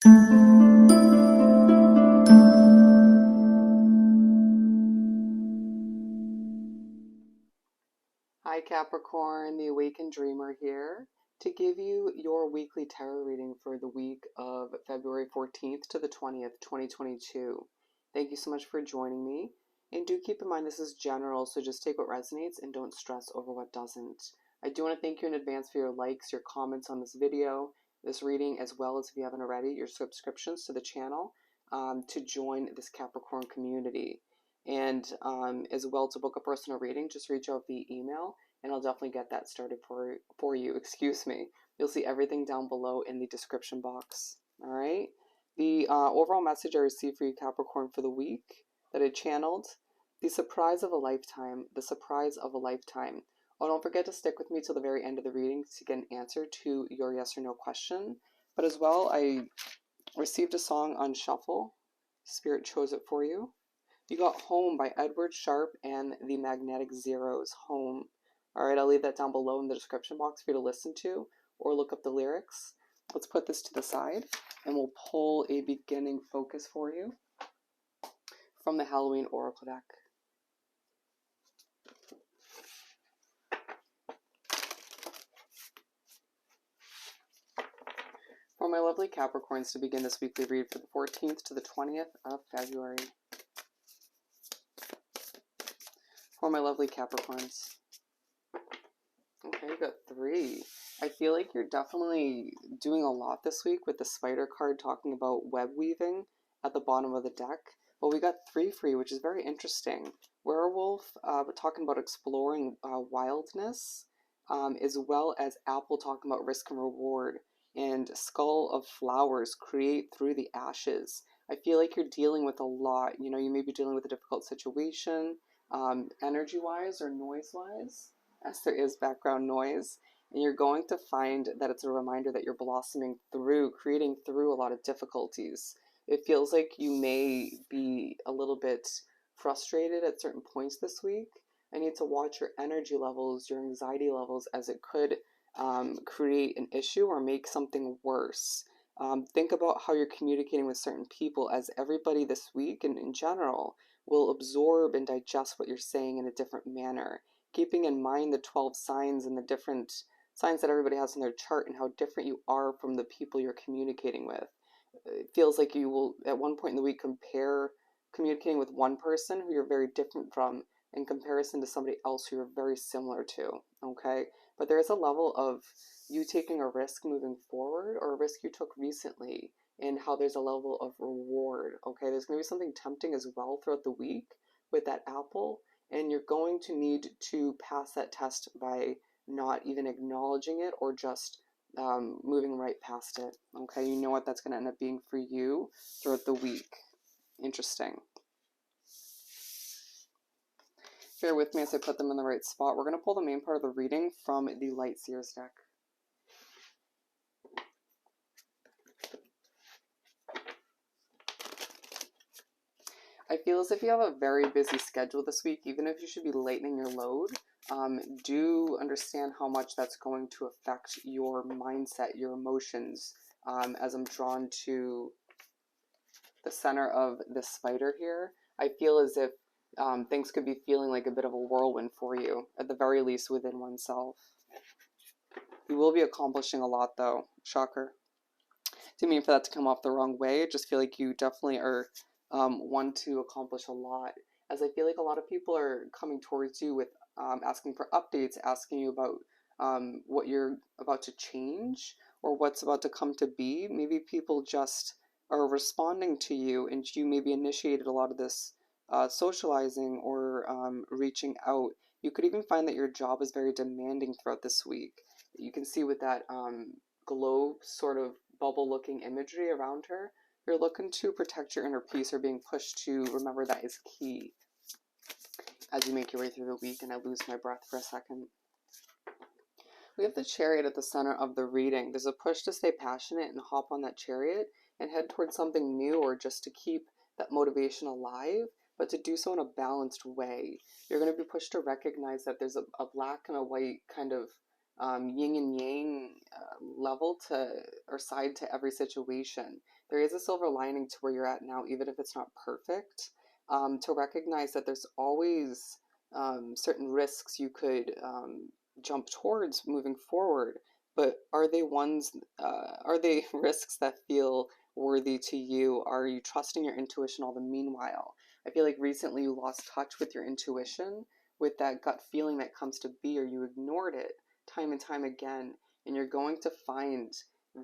Hi Capricorn, the Awakened Dreamer here to give you your weekly tarot reading for the week of February 14th to the 20th, 2022. Thank you so much for joining me. And do keep in mind this is general, so just take what resonates and don't stress over what doesn't. I do want to thank you in advance for your likes, your comments on this video, this reading, as well as, if you haven't already, your subscriptions to the channel to join this Capricorn community. And as well, to book a personal reading, just reach out via email and I'll definitely get that started for you. Excuse me. You'll see everything down below in the description box. All right. The overall message I received for you, Capricorn, for the week that I channeled: the surprise of a lifetime. The surprise of a lifetime. Oh, don't forget to stick with me till the very end of the reading to get an answer to your yes or no question. But as well, I received a song on shuffle. Spirit chose it for you. You got Home by Edward Sharpe and the Magnetic Zeros. Home. All right, I'll leave that down below in the description box for you to listen to or look up the lyrics. Let's put this to the side and we'll pull a beginning focus for you from the Halloween Oracle deck. For my lovely Capricorns to begin this weekly read for the 14th to the 20th of February. For my lovely Capricorns. Okay, you got 3. I feel like you're definitely doing a lot this week with the spider card talking about web weaving at the bottom of the deck. But we got 3 for you, which is very interesting. Werewolf, talking about exploring wildness, as well as Apple talking about risk and reward. And Skull of Flowers, create through the ashes. I feel like you're dealing with a lot. You know, you may be dealing with a difficult situation, energy-wise or noise-wise. Yes, there is background noise, and you're going to find that it's a reminder that you're blossoming through, creating through a lot of difficulties. It feels like you may be a little bit frustrated at certain points this week. I need to watch your energy levels, your anxiety levels, as it could create an issue or make something worse. Think about how you're communicating with certain people, as everybody this week and in general will absorb and digest what you're saying in a different manner. Keeping in mind the 12 signs and the different signs that everybody has in their chart and how different you are from the people you're communicating with. It feels like you will, at one point in the week, compare communicating with one person who you're very different from in comparison to somebody else who you're very similar to, okay? But there is a level of you taking a risk moving forward, or a risk you took recently, and how there's a level of reward, okay? There's going to be something tempting as well throughout the week with that apple. And you're going to need to pass that test by not even acknowledging it or just moving right past it. Okay, you know what that's going to end up being for you throughout the week. Interesting. Bear with me as I put them in the right spot. We're going to pull the main part of the reading from the Light Seers deck. I feel as if you have a very busy schedule this week, even if you should be lightening your load. Do understand how much that's going to affect your mindset, your emotions, as I'm drawn to the center of the spider here. I feel as if things could be feeling like a bit of a whirlwind for you, at the very least within oneself. You will be accomplishing a lot though, shocker. Didn't mean for that to come off the wrong way. I just feel like you definitely are want to accomplish a lot, as I feel like a lot of people are coming towards you with asking for updates, asking you about what you're about to change or what's about to come to be. Maybe people just are responding to you, and you maybe initiated a lot of this socializing or reaching out. You could even find that your job is very demanding throughout this week. You can see with that globe sort of bubble looking imagery around her, you're looking to protect your inner peace, or being pushed to remember that is key as you make your way through the week. And I lose my breath for a second. We have the Chariot at the center of the reading. There's a push to stay passionate and hop on that chariot and head towards something new, or just to keep that motivation alive, but to do so in a balanced way. You're going to be pushed to recognize that there's a black and a white kind of yin and yang level to, or side to every situation. there is a silver lining to where you're at now, even if it's not perfect. To recognize that there's always certain risks you could jump towards moving forward, but are they ones, are they risks that feel worthy to you? Are you trusting your intuition all the meanwhile? I feel like recently you lost touch with your intuition, with that gut feeling that comes to be, or you ignored it time and time again. And you're going to find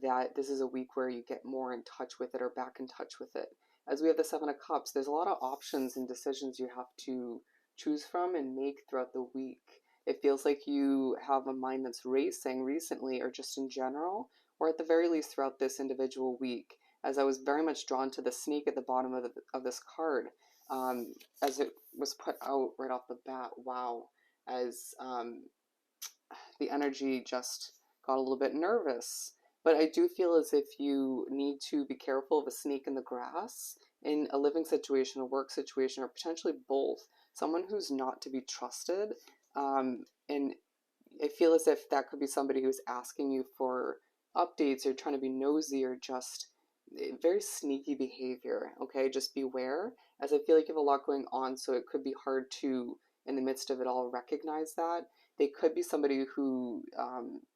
that this is a week where you get more in touch with it or back in touch with it. As we have the Seven of Cups, there's a lot of options and decisions you have to choose from and make throughout the week. It feels like you have a mind that's racing recently, or just in general, or at the very least throughout this individual week. As I was very much drawn to the snake at the bottom of this card, as it was put out right off the bat. Wow, as the energy just got a little bit nervous. But I do feel as if you need to be careful of a snake in the grass in a living situation, a work situation, or potentially both. Someone who's not to be trusted. And I feel as if that could be somebody who's asking you for updates, or trying to be nosy, or just very sneaky behavior. Okay, just beware, as I feel like you have a lot going on, so it could be hard to, in the midst of it all, recognize that. They could be somebody who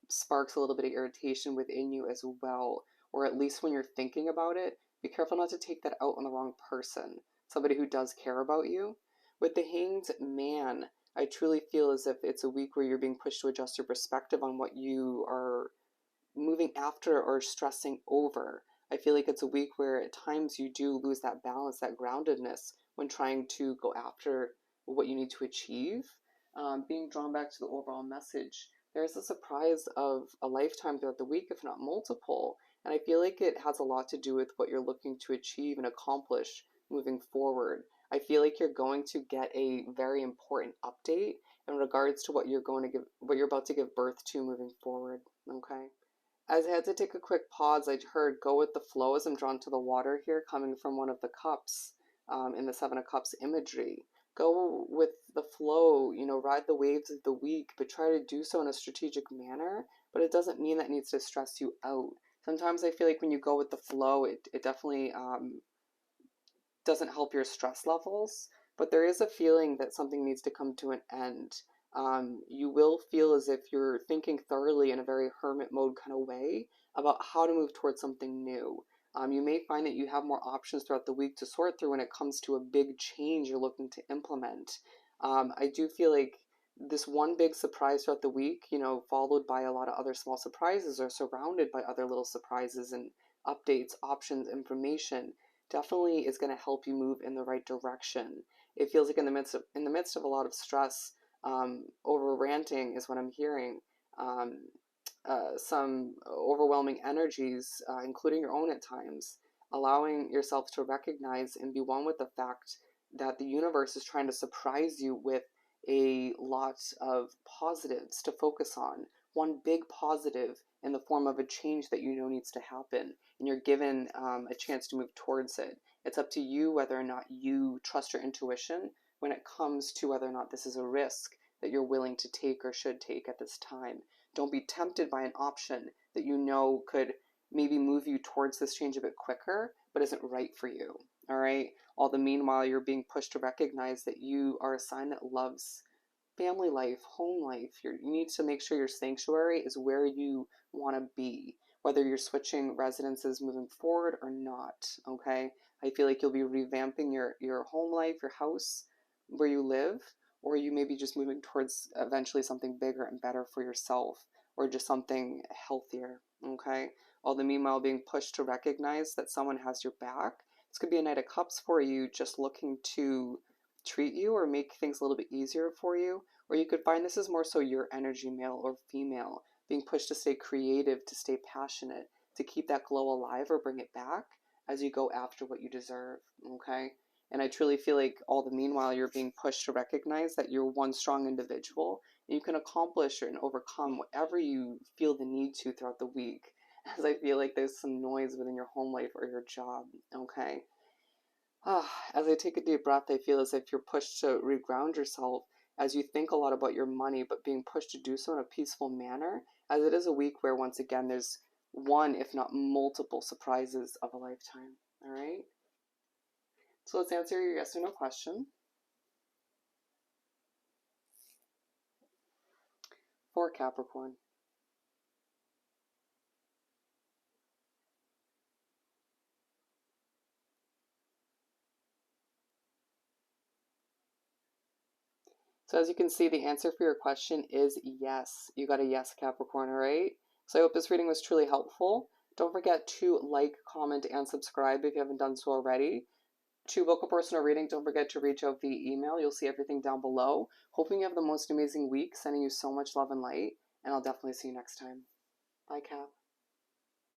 sparks a little bit of irritation within you as well, or at least when you're thinking about it, be careful not to take that out on the wrong person, somebody who does care about you. With the Hanged Man, I truly feel as if it's a week where you're being pushed to adjust your perspective on what you are moving after or stressing over. I feel like it's a week where at times you do lose that balance, that groundedness when trying to go after what you need to achieve. Being drawn back to the overall message, there's a surprise of a lifetime throughout the week, if not multiple. And I feel like it has a lot to do with what you're looking to achieve and accomplish moving forward. I feel like you're going to get a very important update in regards to what you're going to give, what you're about to give birth to moving forward. Okay. As I had to take a quick pause, I heard "go with the flow" as I'm drawn to the water here, coming from one of the cups in the Seven of Cups imagery. Go with the flow, ride the waves of the week, but try to do so in a strategic manner. But it doesn't mean that it needs to stress you out. Sometimes I feel like when you go with the flow, it definitely doesn't help your stress levels, but there is a feeling that something needs to come to an end. You will feel as if you're thinking thoroughly in a very hermit mode kind of way about how to move towards something new. You may find that you have more options throughout the week to sort through when it comes to a big change you're looking to implement. I do feel like this one big surprise throughout the week, followed by a lot of other small surprises, or surrounded by other little surprises and updates, options, information, definitely is going to help you move in the right direction. It feels like in the midst of a lot of stress, over ranting is what I'm hearing. Um, some overwhelming energies, including your own at times, allowing yourself to recognize and be one with the fact that the universe is trying to surprise you with a lot of positives to focus on. One big positive in the form of a change that you know needs to happen, and you're given a chance to move towards it. It's up to you whether or not you trust your intuition when it comes to whether or not this is a risk that you're willing to take or should take at this time. Don't be tempted by an option that you know could maybe move you towards this change a bit quicker, but isn't right for you. All right. All the meanwhile, you're being pushed to recognize that you are a sign that loves family life, home life. You need to make sure your sanctuary is where you want to be, whether you're switching residences moving forward or not. Okay. I feel like you'll be revamping your home life, your house where you live, or you may be just moving towards eventually something bigger and better for yourself, or just something healthier. Okay. All the meanwhile being pushed to recognize that someone has your back. This could be a Knight of Cups for you, just looking to treat you or make things a little bit easier for you. Or you could find this is more so your energy, male or female, being pushed to stay creative, to stay passionate, to keep that glow alive or bring it back as you go after what you deserve. Okay. And I truly feel like all the meanwhile you're being pushed to recognize that you're one strong individual and you can accomplish and overcome whatever you feel the need to throughout the week. As I feel like there's some noise within your home life or your job. Okay. As I take a deep breath, I feel as if you're pushed to reground yourself as you think a lot about your money, but being pushed to do so in a peaceful manner, as it is a week where, once again, there's one, if not multiple surprises of a lifetime. All right. So let's answer your yes or no question. For Capricorn. So as you can see, the answer for your question is yes. You got a yes, Capricorn, all right? So I hope this reading was truly helpful. Don't forget to like, comment, and subscribe if you haven't done so already. To book a personal reading, don't forget to reach out via email. You'll see everything down below. Hoping you have the most amazing week. Sending you so much love and light. And I'll definitely see you next time. Bye, Cap.